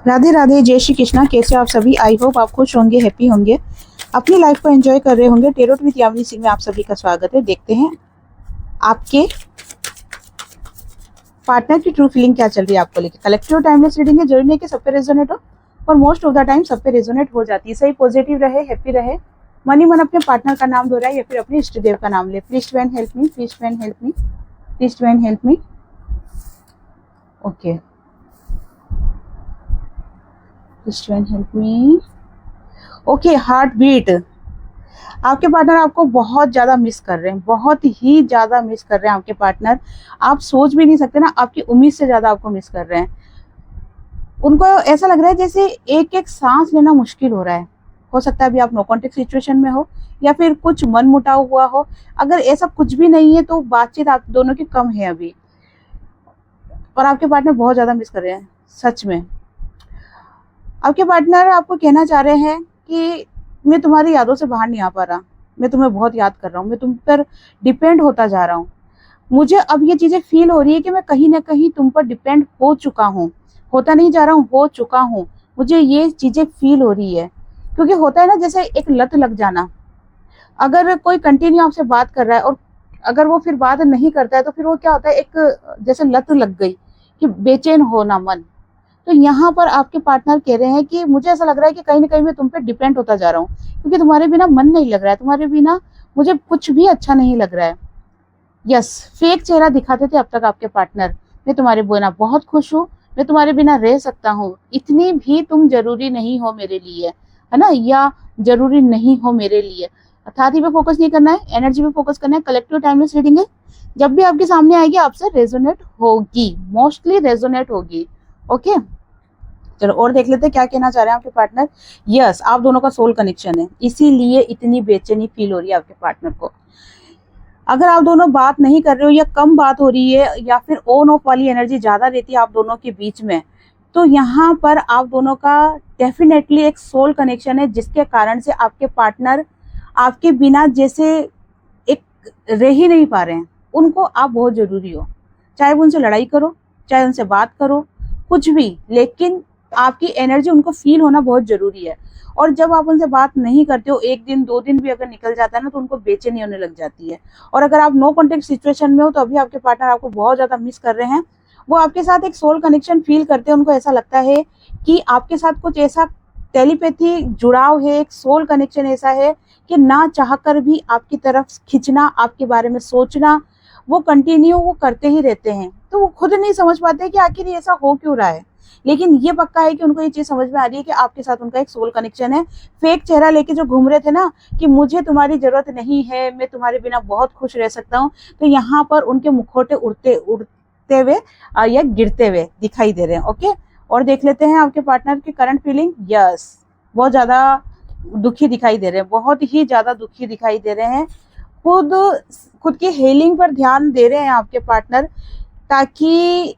राधे राधे, जय श्री कृष्णा। कैसे आप सभी? आई होप आप खुश होंगे, हैप्पी होंगे, अपनी लाइफ को एंजॉय कर रहे होंगे। टेरोट विद यामिनी सिंह में आप सभी का स्वागत है। देखते हैं आपके पार्टनर की ट्रू फीलिंग क्या चल रही है आपको लेकर। कलेक्टिव टाइमलेस रीडिंग है, जरूरी नहीं कि सब पे रेजोनेट हो, और मोस्ट ऑफ द टाइम सब पे रेजोनेट हो जाती है। सही पॉजिटिव रहे, हैप्पी रहे, मन ही मन अपने पार्टनर का नाम दोहराए या फिर अपने इष्ट देव का नाम ले। Please divine help me, please divine help me, please divine help me. Okay, please divine help me. Okay, heart beat. आपके पार्टनर आपको बहुत ज्यादा मिस कर रहे हैं, बहुत ही ज्यादा मिस कर रहे हैं आपके पार्टनर। आप सोच भी नहीं सकते ना, आपकी उम्मीद से ज्यादा आपको मिस कर रहे हैं। उनको ऐसा लग रहा है जैसे एक एक सांस लेना मुश्किल हो रहा है। हो सकता है अभी आप नो कॉन्टेक्ट सिचुएशन में हो या फिर कुछ मन मुटाव हुआ हो। अगर ऐसा कुछ भी नहीं है तो बातचीत आप दोनों की कम है अभी, और आपके पार्टनर बहुत ज्यादा मिस कर रहे हैं सच में। आपके पार्टनर आपको कहना चाह रहे हैं कि मैं तुम्हारी यादों से बाहर नहीं आ पा रहा, मैं तुम्हें बहुत याद कर रहा हूँ, मैं तुम पर डिपेंड होता जा रहा हूँ। मुझे अब ये चीजें फील हो रही है कि मैं कहीं ना कहीं तुम पर डिपेंड हो चुका हूँ, होता नहीं जा रहा हूँ, हो चुका हूँ। मुझे ये चीजें फील हो रही है, क्योंकि होता है ना जैसे एक लत लग जाना। अगर कोई कंटिन्यू आपसे बात कर रहा है और अगर वो फिर बात नहीं करता है तो फिर वो क्या होता है, एक जैसे लत लग गई कि बेचैन होना मन। तो यहाँ पर आपके पार्टनर कह रहे हैं कि मुझे ऐसा लग रहा है कि कहीं ना कहीं मैं तुम पे डिपेंड होता जा रहा हूँ, क्योंकि तुम्हारे बिना मन नहीं लग रहा है, तुम्हारे बिना मुझे कुछ भी अच्छा नहीं लग रहा है। यस, फेक चेहरा दिखाते थे अब तक आपके पार्टनर। मैं तुम्हारे बिना बहुत खुश हूँ, मैं तुम्हारे बिना रह सकता हूँ, इतनी भी तुम जरूरी नहीं हो मेरे लिए, है ना, या जरूरी नहीं हो मेरे लिए। अथार्टी पे फोकस नहीं करना है, एनर्जी पे फोकस करना है। कलेक्टिव टाइमलेस रीडिंग है, जब भी आपके सामने आएगी आपसे रेजोनेट होगी, मोस्टली रेजोनेट होगी। ओके, चलो और देख लेते हैं क्या कहना चाह रहे हैं आपके पार्टनर। यस, आप दोनों का सोल कनेक्शन है, इसीलिए इतनी बेचैनी फील हो रही है आपके पार्टनर को। अगर आप दोनों बात नहीं कर रहे हो या कम बात हो रही है या फिर ऑन ऑफ वाली एनर्जी ज्यादा रहती है आप दोनों के बीच में, तो यहाँ पर आप दोनों का डेफिनेटली एक सोल कनेक्शन है, जिसके कारण से आपके पार्टनर आपके बिना जैसे एक रह ही नहीं पा रहे हैं। उनको आप बहुत जरूरी हो, चाहे वो उनसे लड़ाई करो, चाहे उनसे बात करो, कुछ भी, लेकिन आपकी एनर्जी उनको फील होना बहुत जरूरी है। और जब आप उनसे बात नहीं करते हो, एक दिन दो दिन भी अगर निकल जाता है ना, तो उनको बेचैनी होने लग जाती है। और अगर आप नो कॉन्टेक्ट सिचुएशन में हो तो अभी आपके पार्टनर आपको बहुत ज्यादा मिस कर रहे हैं। वो आपके साथ एक सोल कनेक्शन फील करते हैं, उनको ऐसा लगता है कि आपके साथ कुछ ऐसा टेलीपैथी जुड़ाव है, एक सोल कनेक्शन ऐसा है कि ना चाह कर भी आपकी तरफ खींचना, आपके बारे में सोचना, वो कंटिन्यू वो करते ही रहते हैं। तो वो खुद नहीं समझ पाते कि आखिर ये ऐसा हो क्यों रहा है, लेकिन ये पक्का है कि उनको ये चीज समझ में आ रही है कि आपके साथ उनका एक सोल कनेक्शन है। फेक चेहरा लेके जो घूम रहे थे ना कि मुझे तुम्हारी जरूरत नहीं है, मैं तुम्हारे बिना बहुत खुश रह सकता हूँ, तो यहाँ पर उनके मुखौटे उड़ते उड़ते हुए या गिरते हुए दिखाई दे रहे हैं। ओके, और देख लेते हैं आपके पार्टनर की करंट फीलिंग। यस, बहुत ज्यादा दुखी दिखाई दे रहे हैं, बहुत ही ज्यादा दुखी दिखाई दे रहे हैं। खुद खुद की हीलिंग पर ध्यान दे रहे हैं आपके पार्टनर, ताकि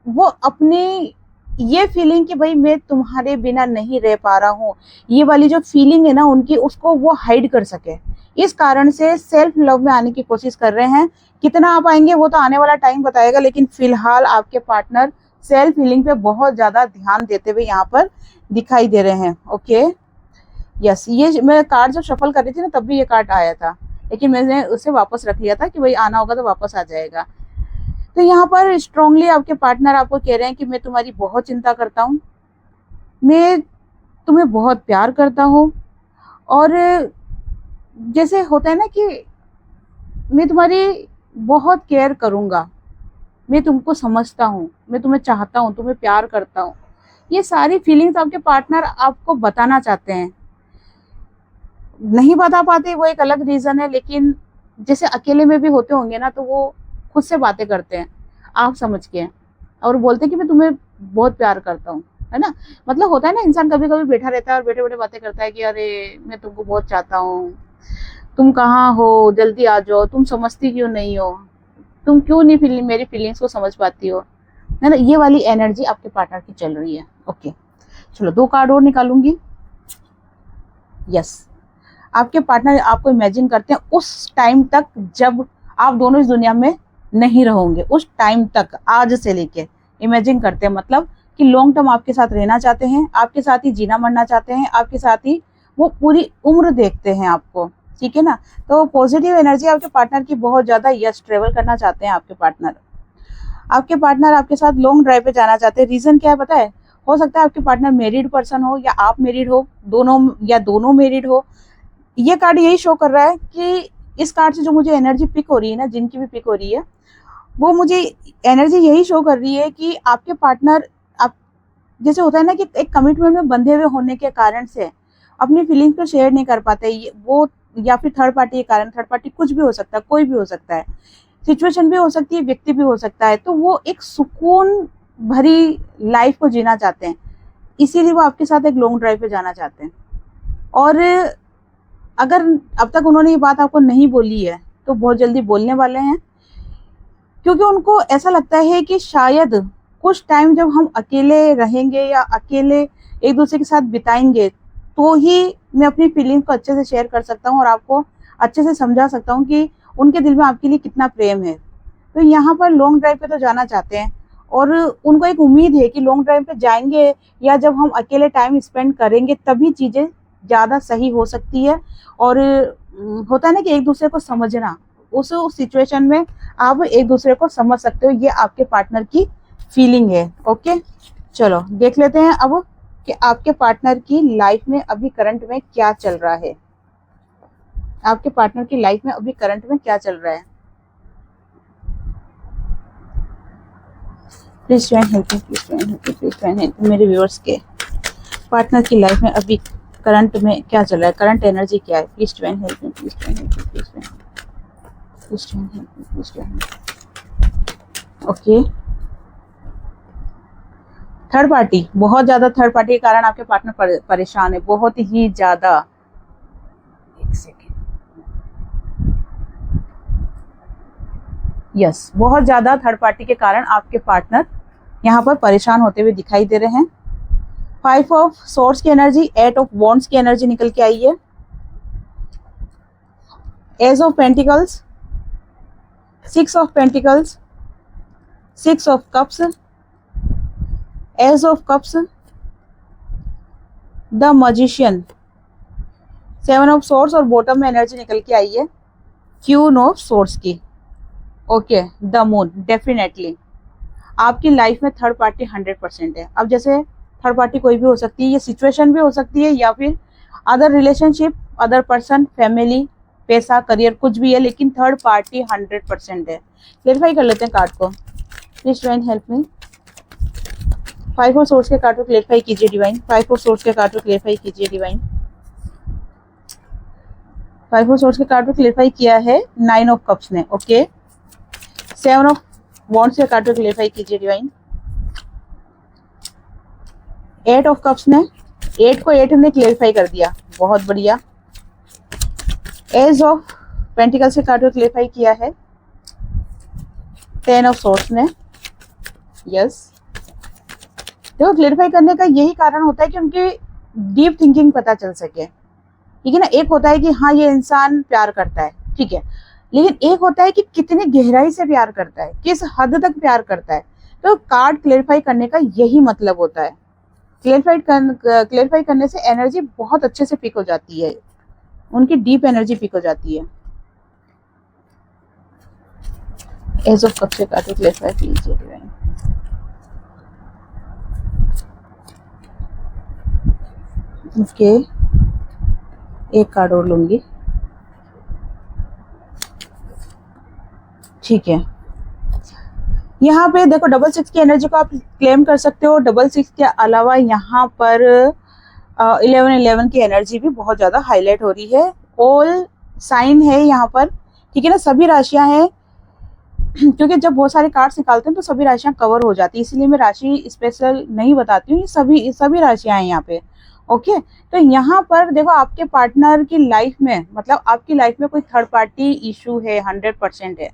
वो अपनी ये फीलिंग कि भाई मैं तुम्हारे बिना नहीं रह पा रहा हूँ, ये वाली जो फीलिंग है ना उनकी, उसको वो हाइड कर सके। इस कारण से सेल्फ लव में आने की कोशिश कर रहे हैं। कितना आप आएंगे वो तो आने वाला टाइम बताएगा, लेकिन फिलहाल आपके पार्टनर सेल्फ हीलिंग पे बहुत ज्यादा ध्यान देते हुए यहाँ पर दिखाई दे रहे हैं। ओके, यस, ये मैं कार्ड जब शफल कर रही थी ना तब भी ये कार्ड आया था, लेकिन मैंने उसे वापस रख लिया था कि भाई आना होगा तो वापस आ जाएगा। तो यहाँ पर स्ट्रांगली आपके पार्टनर आपको कह रहे हैं कि मैं तुम्हारी बहुत चिंता करता हूँ, मैं तुम्हें बहुत प्यार करता हूँ, और जैसे होता है ना कि मैं तुम्हारी बहुत केयर करूँगा, मैं तुमको समझता हूँ, मैं तुम्हें चाहता हूँ, तुम्हें प्यार करता हूँ। ये सारी फीलिंग्स आपके पार्टनर आपको बताना चाहते हैं, नहीं बता पाते वो एक अलग रीजन है, लेकिन जैसे अकेले में भी होते होंगे ना तो वो खुद से बातें करते हैं आप समझ के, और बोलते हैं कि मैं तुम्हें बहुत प्यार करता हूँ, है ना। मतलब होता है ना, इंसान कभी कभी बैठा रहता है और बैठे बैठे बातें करता है कि अरे मैं तुमको बहुत चाहता हूँ, तुम कहाँ हो, जल्दी आ जाओ, तुम समझती क्यों नहीं हो, तुम क्यों नहीं मेरी फीलिंग्स को समझ पाती हो, है ना। ये वाली एनर्जी आपके पार्टनर की चल रही है। ओके, चलो 2 कार्ड और निकालूंगी। यस, आपके पार्टनर आपको इमेजिन करते हैं उस टाइम तक जब आप दोनों इस दुनिया में नहीं रहोगे, उस टाइम तक, आज से लेके इमेजिन करते हैं, मतलब कि लॉन्ग टर्म आपके साथ रहना चाहते हैं, आपके साथ ही जीना मरना चाहते हैं, आपके साथ ही वो पूरी उम्र देखते हैं आपको, ठीक है ना। तो पॉजिटिव एनर्जी आपके पार्टनर की बहुत ज्यादा, यस ट्रेवल करना चाहते हैं आपके पार्टनर। आपके पार्टनर आपके साथ लॉन्ग ड्राइव पे जाना चाहते हैं। रीजन क्या है पता है? हो सकता है आपके पार्टनर मैरिड पर्सन हो या आप मैरिड हो, दोनों मैरिड हो। ये कार्ड यही शो कर रहा है कि इस कार्ड से जो मुझे एनर्जी पिक हो रही है ना, जिनकी भी पिक हो रही है, वो मुझे एनर्जी यही शो कर रही है कि आपके पार्टनर, आप जैसे होता है ना कि एक कमिटमेंट में बंधे हुए होने के कारण से अपनी फीलिंग्स को शेयर नहीं कर पाते, वो या फिर थर्ड पार्टी के कारण, थर्ड पार्टी कुछ भी हो सकता है, कोई भी हो सकता है, सिचुएशन भी हो सकती है, व्यक्ति भी हो सकता है। तो वो एक सुकून भरी लाइफ को जीना चाहते हैं, इसीलिए वो आपके साथ एक लॉन्ग ड्राइव पे जाना चाहते हैं। और अगर अब तक उन्होंने ये बात आपको नहीं बोली है तो बहुत जल्दी बोलने वाले हैं, क्योंकि उनको ऐसा लगता है कि शायद कुछ टाइम जब हम अकेले रहेंगे या अकेले एक दूसरे के साथ बिताएंगे तो ही मैं अपनी फीलिंग को अच्छे से शेयर कर सकता हूँ और आपको अच्छे से समझा सकता हूँ कि उनके दिल में आपके लिए कितना प्रेम है। तो यहाँ पर लॉन्ग ड्राइव पे तो जाना चाहते हैं और उनको एक उम्मीद है कि लॉन्ग ड्राइव पे जाएंगे या जब हम अकेले टाइम स्पेंड करेंगे तभी चीज़ें ज़्यादा सही हो सकती है। और होता है ना कि एक दूसरे को समझना, उस सिचुएशन में आप एक दूसरे को समझ सकते हो, ये आपके पार्टनर की फीलिंग है। ओके, चलो देख लेते हैं अब कि आपके पार्टनर की लाइफ में अभी करंट में क्या चल रहा है। आपके पार्टनर की लाइफ में अभी करंट में क्या चल रहा है। Please try help me, please try help me, please try help me. मेरे व्यूअर्स के पार्टनर की लाइफ में अभी करंट में क्या चल रहा है, करंट एनर्जी क्या है। Please try help me, please try help me, please try help me, please try help. Okay, third party, बहुत ज्यादा थर्ड पार्टी के कारण आपके पार्टनर परेशान है, बहुत ही ज्यादा। एक सेकेंड, यस, बहुत ज्यादा थर्ड पार्टी के कारण आपके पार्टनर यहाँ पर परेशान होते हुए दिखाई दे रहे हैं। 5 ऑफ सोर्स की एनर्जी, 8 ऑफ वॉन्ड्स की एनर्जी निकल के आई है, ace of pentacles, 6 of pentacles, 6 of cups, ace of cups, the magician, 7 of swords और बॉटम में एनर्जी निकल के आई है क्वीन ऑफ सोर्स की। Okay, the moon. डेफिनेटली आपकी लाइफ में थर्ड पार्टी 100% है। अब जैसे थर्ड पार्टी कोई भी हो सकती है, ये सिचुएशन भी हो सकती है या फिर other relationship, other person, family, पैसा, करियर, कुछ भी है, लेकिन थर्ड पार्टी 100% है। क्लेरिफाई कर लेते हैं कार्ड को। Please divine help me. 5 of source के कार्ड को क्लेरिफाई कीजिए डिवाइन। 5 ऑफ सोर्स के कार्ड को क्लेरिफाई कीजिए डिवाइन। 5 ऑफ सोर्स के कार्ड को क्लेरिफाई किया है 9 ऑफ कप्स ने। ओके, 7 ऑफ वॉन्ड्स के कार्ड को क्लेरिफाई कीजिए डिवाइन। 8 ऑफ कप्स ने, 8 को 8 ने क्लेरिफाई कर दिया, बहुत बढ़िया। एज ऑफ पेंटिकल्स के कार्ड को क्लेरिफाई किया है 10 ऑफ सोर्स ने। यस, देखो क्लेरिफाई करने का यही कारण होता है कि उनकी डीप थिंकिंग पता चल सके, ठीक है ना। एक होता है कि हाँ ये इंसान प्यार करता है, ठीक है, लेकिन एक होता है कि कितनी गहराई से प्यार करता है, किस हद तक प्यार करता है। तो कार्ड क्लेरिफाई करने का यही मतलब होता है। क्लेरिफाई करने से एनर्जी बहुत अच्छे से पिक हो जाती है, उनकी डीप एनर्जी पिक हो जाती है। एज ऑफ कप से कार्ड को क्लेरिफाई कीजिए डिवाइन। ओके, एक कार्ड और लूंगी, ठीक है। यहाँ पे देखो डबल 6 की एनर्जी को आप क्लेम कर सकते हो। डबल 6 के अलावा यहाँ पर 11 की एनर्जी भी बहुत ज्यादा हाईलाइट हो रही है। ऑल साइन है यहाँ पर, ठीक है ना, सभी राशियां हैं। क्योंकि जब बहुत सारे कार्ड्स निकालते हैं तो सभी राशियां कवर हो जाती है, इसीलिए मैं राशि स्पेशल नहीं बताती हूँ। ये सभी राशियां हैं यहाँ पे। ओके, तो यहाँ पर देखो आपके पार्टनर की लाइफ में, मतलब आपकी लाइफ में कोई थर्ड पार्टी इशू है, 100% है,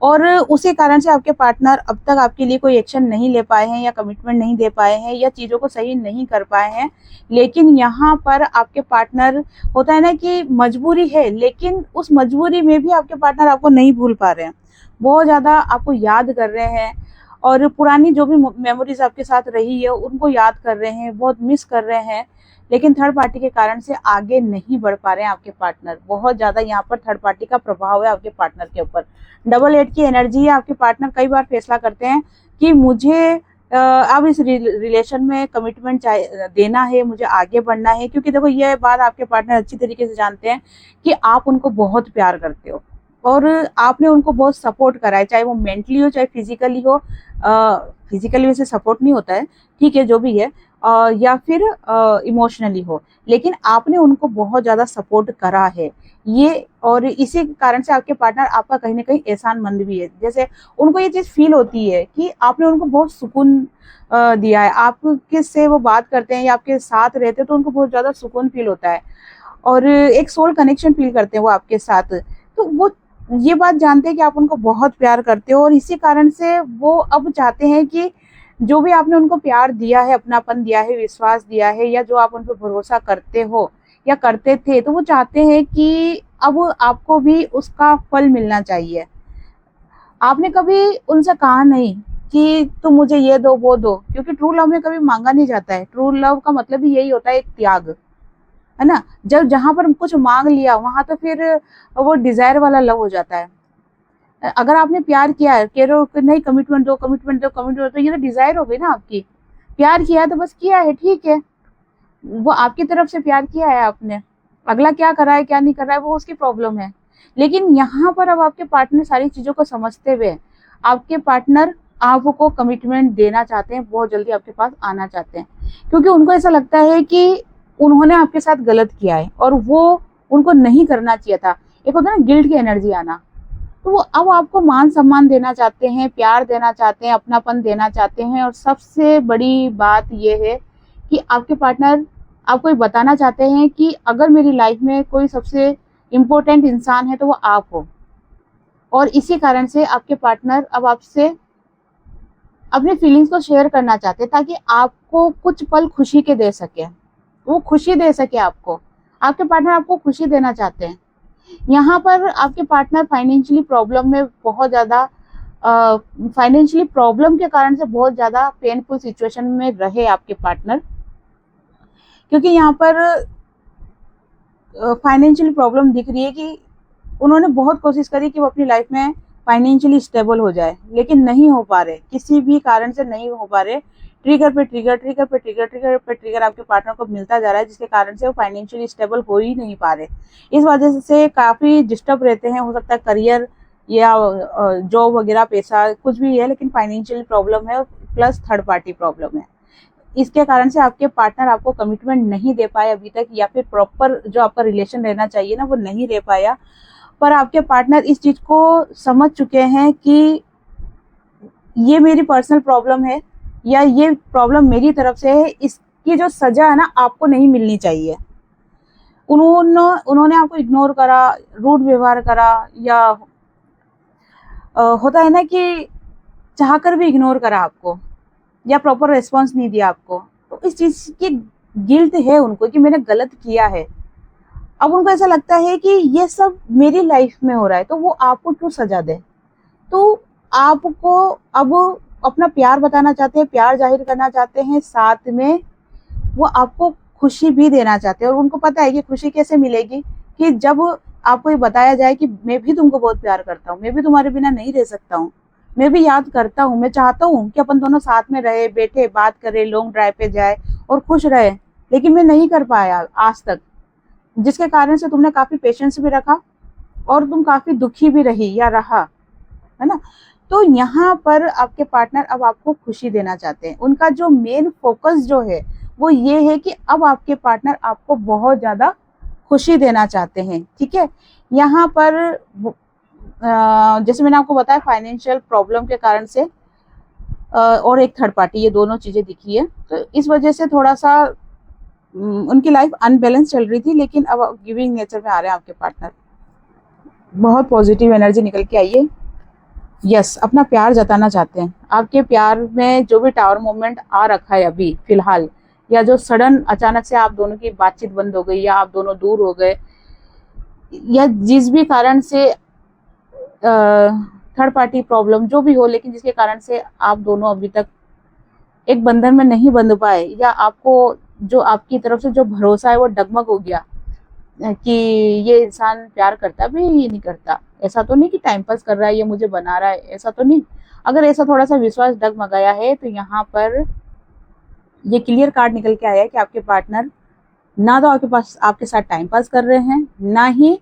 और उसी कारण से आपके पार्टनर अब तक आपके लिए कोई एक्शन नहीं ले पाए हैं या कमिटमेंट नहीं दे पाए हैं या चीज़ों को सही नहीं कर पाए हैं। लेकिन यहाँ पर आपके पार्टनर, होता है ना कि मजबूरी है, लेकिन उस मजबूरी में भी आपके पार्टनर आपको नहीं भूल पा रहे हैं, बहुत ज़्यादा आपको याद कर रहे हैं और पुरानी जो भी मेमोरीज आपके साथ रही है उनको याद कर रहे हैं, बहुत मिस कर रहे हैं, लेकिन थर्ड पार्टी के कारण से आगे नहीं बढ़ पा रहे हैं आपके पार्टनर। बहुत ज्यादा यहाँ पर थर्ड पार्टी का प्रभाव है आपके पार्टनर के ऊपर। डबल 8 की एनर्जी है। आपके पार्टनर कई बार फैसला करते हैं कि मुझे अब इस रिलेशन में कमिटमेंट देना है, मुझे आगे बढ़ना है, क्योंकि देखो ये बात आपके पार्टनर अच्छी तरीके से जानते हैं कि आप उनको बहुत प्यार करते हो और आपने उनको बहुत सपोर्ट करा है, चाहे वो मेंटली हो चाहे फिजिकली हो। फिजिकली वैसे सपोर्ट नहीं होता है, ठीक है, जो भी है, या फिर इमोशनली हो, लेकिन आपने उनको बहुत ज्यादा सपोर्ट करा है ये, और इसी कारण से आपके पार्टनर आपका कहीं ना कहीं एहसानमंद भी है। जैसे उनको ये चीज फील होती है कि आपने उनको बहुत सुकून दिया है, आपके से वो बात करते हैं या आपके साथ रहते हैं तो उनको बहुत ज्यादा सुकून फील होता है और एक सोल कनेक्शन फील करते हैं वो आपके साथ। तो वो ये बात जानते हैं कि आप उनको बहुत प्यार करते हो और इसी कारण से वो अब चाहते हैं कि जो भी आपने उनको प्यार दिया है, अपनापन दिया है, विश्वास दिया है, या जो आप उन पर भरोसा करते हो या करते थे, तो वो चाहते हैं कि अब आपको भी उसका फल मिलना चाहिए। आपने कभी उनसे कहा नहीं कि तुम मुझे ये दो वो दो, क्योंकि ट्रू लव में कभी मांगा नहीं जाता है। ट्रू लव का मतलब ही यही होता है, एक त्याग, है ना। जब जहां पर कुछ मांग लिया वहां तो फिर वो डिजायर वाला लव हो जाता है। अगर आपने प्यार किया है, कह रहे हो कि नहीं कमिटमेंट दो कमिटमेंट दो कमिटमेंट दो, तो ये तो डिजायर हो गई ना आपकी। प्यार किया है तो बस किया है, ठीक है, वो आपकी तरफ से प्यार किया है आपने, अगला क्या कर रहा है क्या नहीं कर रहा है वो उसकी प्रॉब्लम है। लेकिन यहाँ पर अब आपके पार्टनर सारी चीजों को समझते हुए आपके पार्टनर आपको कमिटमेंट देना चाहते हैं, बहुत जल्दी आपके पास आना चाहते हैं, क्योंकि उनको ऐसा लगता है कि उन्होंने आपके साथ गलत किया है और वो उनको नहीं करना चाहिए था। एक होता है ना गिल्ट की एनर्जी आना, तो वो अब आपको मान सम्मान देना चाहते हैं, प्यार देना चाहते हैं, अपनापन देना चाहते हैं। और सबसे बड़ी बात ये है कि आपके पार्टनर आपको ये बताना चाहते हैं कि अगर मेरी लाइफ में कोई सबसे इम्पोर्टेंट इंसान है तो वो आप हो। और इसी कारण से आपके पार्टनर अब आपसे अपने फीलिंग्स को शेयर करना चाहते हैं ताकि आपको कुछ पल खुशी के दे सके, वो खुशी दे सके आपको। आपके पार्टनर आपको खुशी देना चाहते हैं। यहाँ पर आपके पार्टनर फाइनेंशियली प्रॉब्लम में बहुत ज्यादा, फाइनेंशियली प्रॉब्लम के कारण से बहुत ज्यादा पेनफुल सिचुएशन में रहे आपके पार्टनर, क्योंकि यहाँ पर फाइनेंशियली प्रॉब्लम दिख रही है कि उन्होंने बहुत कोशिश करी कि वो अपनी लाइफ में फाइनेंशियली स्टेबल हो जाए, लेकिन नहीं हो पा रहे, किसी भी कारण से नहीं हो पा रहे। ट्रिगर पे ट्रिगर ट्रिगर पे ट्रिगर ट्रिगर पे ट्रिगर आपके पार्टनर को मिलता जा रहा है, जिसके कारण से वो फाइनेंशियली स्टेबल हो ही नहीं पा रहे। इस वजह से काफी डिस्टर्ब रहते हैं, हो सकता है करियर या जॉब वगैरह, पैसा कुछ भी है, लेकिन फाइनेंशियल प्रॉब्लम है प्लस थर्ड पार्टी प्रॉब्लम है। इसके कारण से आपके पार्टनर आपको कमिटमेंट नहीं दे पाए अभी तक, या फिर प्रॉपर जो आपका रिलेशन रहना चाहिए ना वो नहीं रह पाया। पर आपके पार्टनर इस चीज को समझ चुके हैं कि ये मेरी पर्सनल प्रॉब्लम है या ये प्रॉब्लम मेरी तरफ से है, इसकी जो सजा है ना आपको नहीं मिलनी चाहिए। उन्होंने आपको इग्नोर करा, रूड व्यवहार करा, या होता है ना कि चाहकर भी इग्नोर करा आपको, या प्रॉपर रिस्पॉन्स नहीं दिया आपको, तो इस चीज की गिल्ट है उनको कि मैंने गलत किया है। अब उनको ऐसा लगता है कि ये सब मेरी लाइफ में हो रहा है तो वो आपको क्यों सजा दे। तो आपको अब अपना प्यार बताना चाहते हैं, प्यार जाहिर करना चाहते हैं, साथ में वो आपको खुशी भी देना चाहते हैं। और उनको पता है कि खुशी कैसे मिलेगी, कि जब आपको ये बताया जाए कि मैं भी तुमको बहुत प्यार करता हूँ, मैं भी तुम्हारे बिना नहीं रह सकता हूँ, मैं भी याद करता हूँ, मैं चाहता हूँ कि अपन दोनों साथ में रहे, बैठे बात करें, लॉन्ग ड्राइव पे जाए और खुश रहे, लेकिन मैं नहीं कर पाया आज तक, जिसके कारण से तुमने काफी पेशेंस भी रखा और तुम काफी दुखी भी रही या रहा, है ना। तो यहाँ पर आपके पार्टनर अब आपको खुशी देना चाहते हैं। उनका जो मेन फोकस जो है वो ये है कि अब आपके पार्टनर आपको बहुत ज्यादा खुशी देना चाहते हैं, ठीक है। यहाँ पर जैसे मैंने आपको बताया फाइनेंशियल प्रॉब्लम के कारण से और एक थर्ड पार्टी, ये दोनों चीजें दिखी है, तो इस वजह से थोड़ा सा उनकी लाइफ अनबैलेंस चल रही थी। लेकिन अब गिविंग नेचर में आ रहे हैं आपके पार्टनर, बहुत पॉजिटिव एनर्जी निकल के आई है। यस, अपना प्यार जताना चाहते हैं। आपके प्यार में जो भी टावर मोमेंट आ रखा है अभी फिलहाल, या जो सडन अचानक से आप दोनों की बातचीत बंद हो गई, या आप दोनों दूर हो गए, या जिस भी कारण से थर्ड पार्टी प्रॉब्लम जो भी हो, लेकिन जिसके कारण से आप दोनों अभी तक एक बंधन में नहीं बंध पाए, या आपको जो आपकी तरफ से जो भरोसा है वो डगमग हो गया कि ये इंसान प्यार करता भी ये नहीं करता, ऐसा तो नहीं कि टाइम पास कर रहा है, ये मुझे बना रहा है, ऐसा तो नहीं। अगर ऐसा थोड़ा सा विश्वास डगमगाया है तो यहाँ पर ये क्लियर कार्ड निकल के आया है कि आपके पार्टनर ना तो आपके साथ टाइम पास कर रहे हैं, ना ही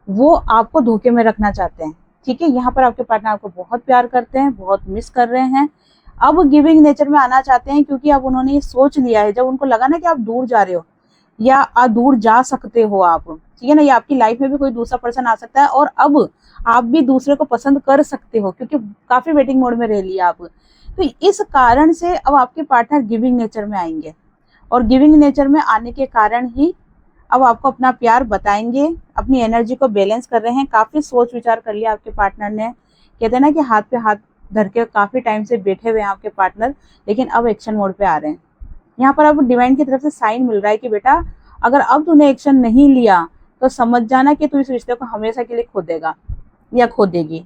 वो आपको धोखे में रखना चाहते हैं। ठीक है, यहाँ पर आपके पार्टनर आपको बहुत प्यार करते हैं, बहुत मिस कर रहे हैं, अब गिविंग नेचर में आना चाहते हैं, क्योंकि अब उन्होंने ये सोच लिया है, जब उनको लगा ना कि आप दूर जा रहे हो या दूर जा सकते हो आप, ठीक है ना, या आपकी लाइफ में भी कोई दूसरा पर्सन आ सकता है और अब आप भी दूसरे को पसंद कर सकते हो, क्योंकि काफी वेटिंग मोड में रह लिया आप। तो इस कारण से अब आपके पार्टनर गिविंग नेचर में आएंगे, और गिविंग नेचर में आने के कारण ही अब आपको अपना प्यार बताएंगे, अपनी एनर्जी को बैलेंस कर रहे हैं। काफी सोच विचार कर लिया आपके पार्टनर ने, कहते हैं ना कि हाथ पे हाथ धर के काफी टाइम से बैठे हुए हैं आपके पार्टनर, लेकिन अब एक्शन मोड पे आ रहे हैं। यहाँ पर अब डिवाइन की तरफ से साइन मिल रहा है कि बेटा अगर अब तूने एक्शन नहीं लिया तो समझ जाना कि तू इस रिश्ते को हमेशा के लिए खो देगा या खो देगी।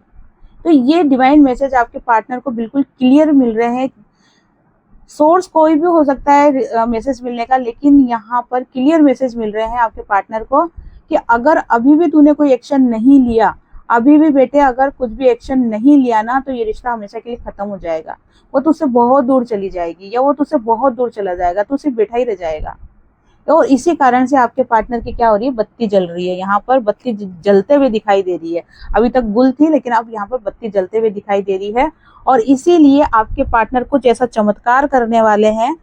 तो ये डिवाइन मैसेज आपके पार्टनर को बिल्कुल क्लियर मिल रहे हैं। सोर्स कोई भी हो सकता है मैसेज मिलने का, लेकिन यहाँ पर क्लियर मैसेज मिल रहे हैं आपके पार्टनर को कि अगर अभी भी तूने कोई एक्शन नहीं लिया, अभी भी बेटे अगर कुछ भी एक्शन नहीं लिया ना, तो ये रिश्ता हमेशा के लिए खत्म हो जाएगा। वो तुझसे बहुत दूर चली जाएगी या वो तुझसे बहुत दूर चला जाएगा, तू सिर्फ बैठा ही रह जाएगा। और इसी कारण से आपके पार्टनर की क्या हो रही है, बत्ती जल रही है। यहाँ पर बत्ती जलते हुए दिखाई दे रही है। अभी तक गुल थी, लेकिन अब यहाँ पर बत्ती जलते हुए दिखाई दे रही है, और इसीलिए आपके पार्टनर कुछ ऐसा चमत्कार करने वाले हैं।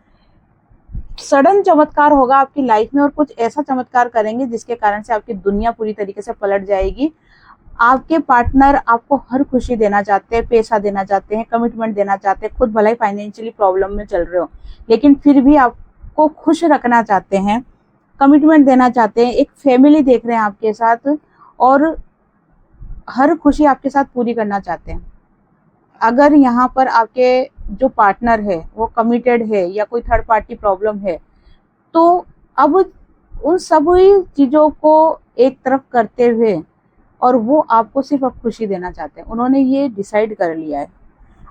सडन चमत्कार होगा आपकी लाइफ में, और कुछ ऐसा चमत्कार करेंगे जिसके कारण से आपकी दुनिया पूरी तरीके से पलट जाएगी। आपके पार्टनर आपको हर खुशी देना चाहते हैं, पैसा देना चाहते हैं, कमिटमेंट देना चाहते हैं, खुद भले ही फाइनेंशियली प्रॉब्लम में चल रहे हो, लेकिन फिर भी आपको खुश रखना चाहते हैं, कमिटमेंट देना चाहते हैं, एक फैमिली देख रहे हैं आपके साथ, और हर खुशी आपके साथ पूरी करना चाहते हैं। अगर यहाँ पर आपके जो पार्टनर है वो कमिटेड है या कोई थर्ड पार्टी प्रॉब्लम है, तो अब उन सभी चीज़ों को एक तरफ करते हुए, और वो आपको सिर्फ अब खुशी देना चाहते हैं। उन्होंने ये डिसाइड कर लिया है।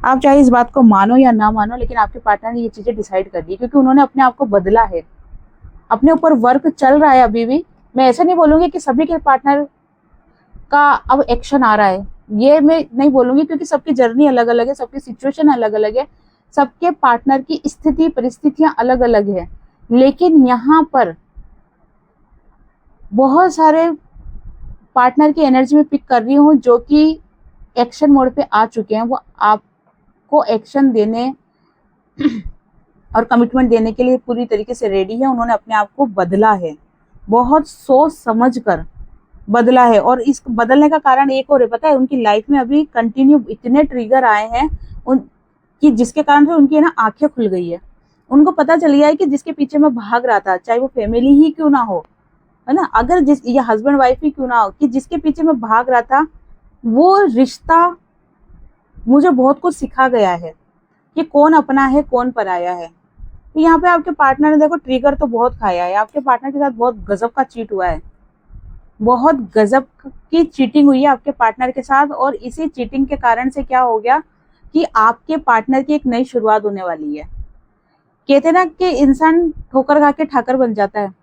आप चाहे इस बात को मानो या ना मानो, लेकिन आपके पार्टनर ने ये चीज़ें डिसाइड कर ली, क्योंकि उन्होंने अपने आप को बदला है, अपने ऊपर वर्क चल रहा है अभी भी। मैं ऐसा नहीं बोलूँगी कि सभी के पार्टनर का अब एक्शन आ रहा है, ये मैं नहीं बोलूँगी, क्योंकि सबकी जर्नी अलग अलग है, सबकी सिचुएशन अलग अलग है, सबके पार्टनर की स्थिति परिस्थितियाँ अलग अलग है। लेकिन यहाँ पर बहुत सारे पार्टनर की एनर्जी में पिक कर रही हूँ जो कि एक्शन मोड पे आ चुके हैं। वो आपको एक्शन देने और कमिटमेंट देने के लिए पूरी तरीके से रेडी है। उन्होंने अपने आप को बदला है, बहुत सोच समझ कर बदला है। और इस बदलने का कारण एक और है, पता है, उनकी लाइफ में अभी कंटिन्यू इतने ट्रिगर आए हैं कि जिसके कारण से उनकी ना आंखें खुल गई है। उनको पता चल गया है कि जिसके पीछे मैं भाग रहा था, चाहे वो फैमिली ही क्यों ना हो, है ना, अगर ये हस्बैंड वाइफ ही क्यों ना हो, कि जिसके पीछे मैं भाग रहा था वो रिश्ता मुझे बहुत कुछ सिखा गया है कि कौन अपना है कौन पराया है। तो यहाँ पे आपके पार्टनर ने देखो ट्रिगर तो बहुत खाया है। आपके पार्टनर के साथ बहुत गजब का चीट हुआ है, बहुत गजब की चीटिंग हुई है आपके पार्टनर के साथ। और इसी चीटिंग के कारण से क्या हो गया कि आपके पार्टनर की एक नई शुरुआत होने वाली है। कहते ना कि इंसान ठोकर खा के ठाकर बन जाता है।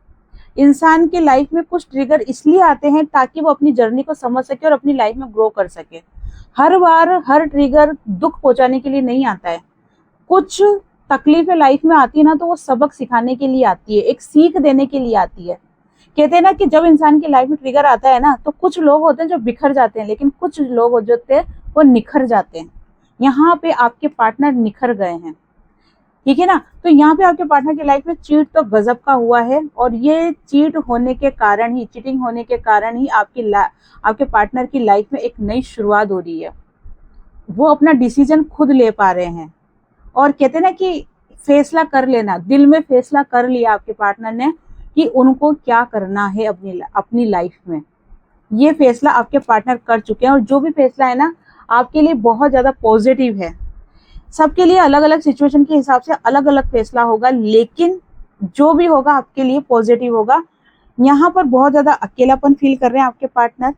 इंसान की लाइफ में कुछ ट्रिगर इसलिए आते हैं ताकि वो अपनी जर्नी को समझ सके और अपनी लाइफ में ग्रो कर सके। हर बार हर ट्रिगर दुख पहुंचाने के लिए नहीं आता है। कुछ तकलीफें लाइफ में आती है ना, तो वो सबक सिखाने के लिए आती है, एक सीख देने के लिए आती है। कहते हैं ना कि जब इंसान की लाइफ में ट्रिगर आता है ना, तो कुछ लोग होते हैं जो बिखर जाते हैं, लेकिन कुछ लोग होते हैं वो निखर जाते हैं। यहाँ पे आपके पार्टनर निखर गए हैं, ठीक है ना। तो यहाँ पे आपके पार्टनर की लाइफ में चीट तो गजब का हुआ है, और ये चीट होने के कारण ही, चीटिंग होने के कारण ही आपके पार्टनर की लाइफ में एक नई शुरुआत हो रही है। वो अपना डिसीजन खुद ले पा रहे हैं, और कहते हैं ना कि फैसला कर लेना, दिल में फैसला कर लिया आपके पार्टनर ने कि उनको क्या करना है अपनी लाइफ में। ये फैसला आपके पार्टनर कर चुके हैं, और जो भी फैसला है ना आपके लिए बहुत ज्यादा पॉजिटिव है। सबके लिए अलग अलग सिचुएशन के हिसाब से अलग अलग फैसला होगा, लेकिन जो भी होगा आपके लिए पॉजिटिव होगा। यहाँ पर बहुत ज्यादा अकेलापन फील कर रहे हैं आपके पार्टनर,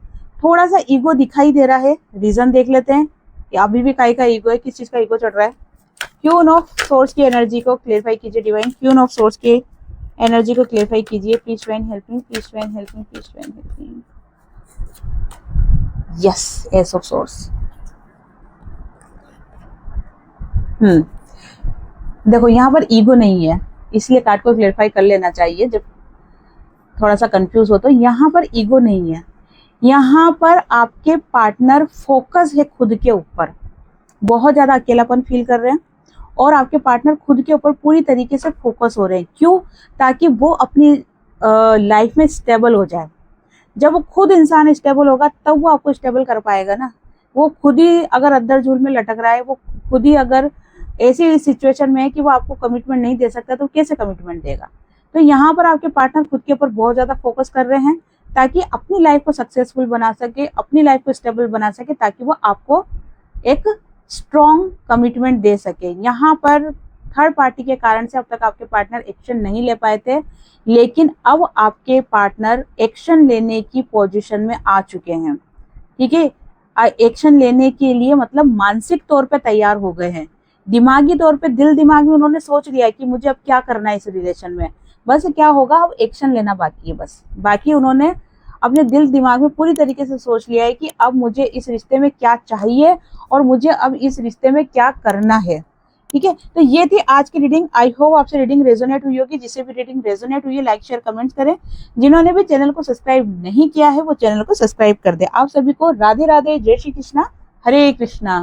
थोड़ा सा ईगो दिखाई दे रहा है। रीजन देख लेते हैं अभी भी काय का ईगो है, किस चीज का ईगो चढ़ रहा है? क्वीन ऑफ सोर्स की एनर्जी को क्लेरिफाई कीजिए डिवाइन, क्वीन ऑफ सोर्स की एनर्जी को क्लेरिफाई कीजिए। Please divine help me, please divine help me, please divine help me. Yes, S of source. देखो यहाँ पर ईगो नहीं है, इसलिए कार्ड को क्लेरिफाई कर लेना चाहिए जब थोड़ा सा कंफ्यूज हो तो। यहाँ पर ईगो नहीं है, यहाँ पर आपके पार्टनर फोकस है खुद के ऊपर, बहुत ज्यादा अकेलापन फील कर रहे हैं और आपके पार्टनर खुद के ऊपर पूरी तरीके से फोकस हो रहे हैं। क्यों? ताकि वो अपनी लाइफ में स्टेबल हो जाए। जब वो खुद इंसान स्टेबल होगा तब वो आपको स्टेबल कर पाएगा ना। वो खुद ही अगर अद्दर झूल में लटक रहा है, वो खुद ही अगर ऐसी सिचुएशन में है कि वो आपको कमिटमेंट नहीं दे सकता, तो कैसे कमिटमेंट देगा? तो यहाँ पर आपके पार्टनर खुद के ऊपर बहुत ज्यादा फोकस कर रहे हैं ताकि अपनी लाइफ को सक्सेसफुल बना सके, अपनी लाइफ को स्टेबल बना सके, ताकि वो आपको एक स्ट्रॉन्ग कमिटमेंट दे सके। यहाँ पर थर्ड पार्टी के कारण से अब तक आपके पार्टनर एक्शन नहीं ले पाए थे, लेकिन अब आपके पार्टनर एक्शन लेने की पोजीशन में आ चुके हैं। ठीक है, एक्शन लेने के लिए मतलब मानसिक तौर पे तैयार हो गए हैं। दिमागी तौर पे, दिल दिमाग में उन्होंने सोच लिया कि मुझे अब क्या करना है इस रिलेशन में, बस क्या होगा अब एक्शन लेना बाकी है। बस बाकी उन्होंने अपने दिल दिमाग में पूरी तरीके से सोच लिया है कि अब मुझे इस रिश्ते में क्या चाहिए और मुझे अब इस रिश्ते में क्या करना है। ठीक है, तो ये थी आज की रीडिंग। आई होप आपसे रीडिंग रेजोनेट हुई होगी। जिससे भी रीडिंग रेजोनेट हुई है लाइक शेयर कमेंट्स करें। जिन्होंने भी चैनल को सब्सक्राइब नहीं किया है वो चैनल को सब्सक्राइब कर दे। आप सभी को राधे राधे, जय श्री कृष्णा, हरे कृष्णा।